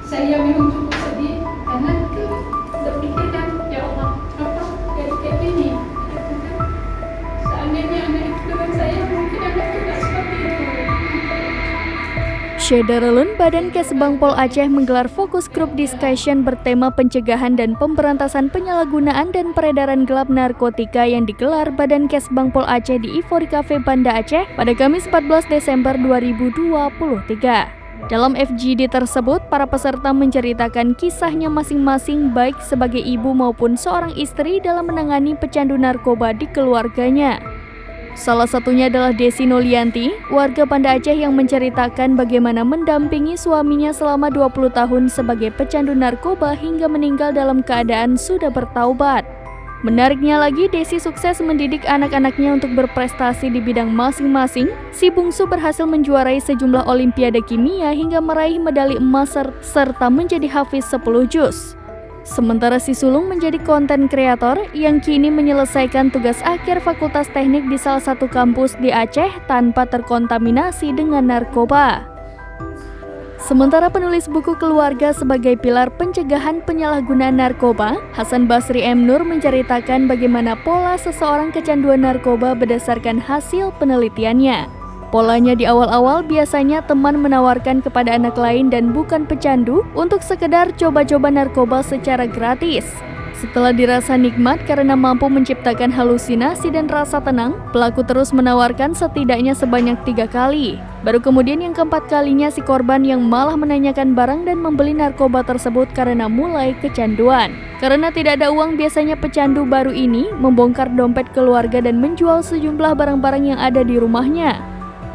Saya memang cukup sedih karena berpikirkan, ya Allah, apa kayak gini. Seandainya anak itu dengan saya, mungkin anak itu tidak seperti itu. Syederalun, Badan Kesbangpol Aceh menggelar fokus group discussion bertema pencegahan dan pemberantasan penyalahgunaan dan peredaran gelap narkotika yang digelar Badan Kesbangpol Aceh di Ivory Cafe Banda Aceh pada Kamis 14 Desember 2023. Dalam FGD tersebut, para peserta menceritakan kisahnya masing-masing baik sebagai ibu maupun seorang istri dalam menangani pecandu narkoba di keluarganya. Salah satunya adalah Desi Nolianti, warga Banda Aceh yang menceritakan bagaimana mendampingi suaminya selama 20 tahun sebagai pecandu narkoba hingga meninggal dalam keadaan sudah bertaubat. Menariknya lagi, Desi sukses mendidik anak-anaknya untuk berprestasi di bidang masing-masing. Si bungsu berhasil menjuarai sejumlah olimpiade kimia hingga meraih medali emas serta menjadi hafiz 10 juz. Sementara si sulung menjadi konten kreator yang kini menyelesaikan tugas akhir Fakultas Teknik di salah satu kampus di Aceh tanpa terkontaminasi dengan narkoba. Sementara penulis buku keluarga sebagai pilar pencegahan penyalahgunaan narkoba, Hasan Basri M. Nur menceritakan bagaimana pola seseorang kecanduan narkoba berdasarkan hasil penelitiannya. Polanya di awal-awal biasanya teman menawarkan kepada anak lain dan bukan pecandu untuk sekedar coba-coba narkoba secara gratis. Setelah dirasa nikmat karena mampu menciptakan halusinasi dan rasa tenang, pelaku terus menawarkan setidaknya sebanyak 3 kali. Baru kemudian yang keempat kalinya si korban yang malah menanyakan barang dan membeli narkoba tersebut karena mulai kecanduan. Karena tidak ada uang, biasanya pecandu baru ini membongkar dompet keluarga dan menjual sejumlah barang-barang yang ada di rumahnya.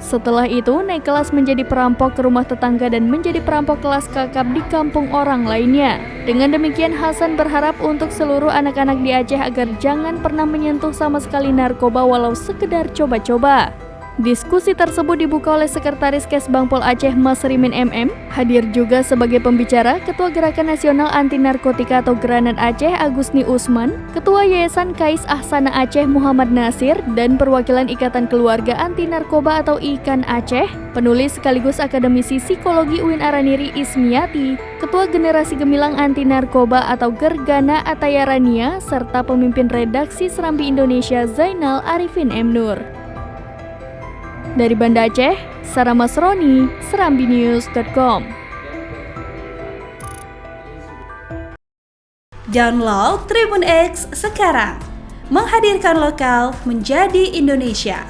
Setelah itu, naik kelas menjadi perampok ke rumah tetangga dan menjadi perampok kelas kakap di kampung orang lainnya. Dengan demikian, Hasan berharap untuk seluruh anak-anak di Aceh agar jangan pernah menyentuh sama sekali narkoba walau sekedar coba-coba. Diskusi tersebut dibuka oleh Sekretaris Kesbangpol Aceh Mas Rimin MM. Hadir juga sebagai pembicara Ketua Gerakan Nasional Anti Narkotika atau Granat Aceh Agusni Usman, Ketua Yayasan Kais Ahsana Aceh Muhammad Nasir, dan perwakilan Ikatan Keluarga Anti Narkoba atau IKAN Aceh, penulis sekaligus akademisi psikologi UIN Araniri Ismiati, Ketua Generasi Gemilang Anti Narkoba atau Gergana Atayarania, serta pemimpin redaksi Serambi Indonesia Zainal Arifin M. Nur. Dari Banda Aceh, Sarah Masroni, serambinews.com. Download Tribun X sekarang, menghadirkan lokal menjadi Indonesia.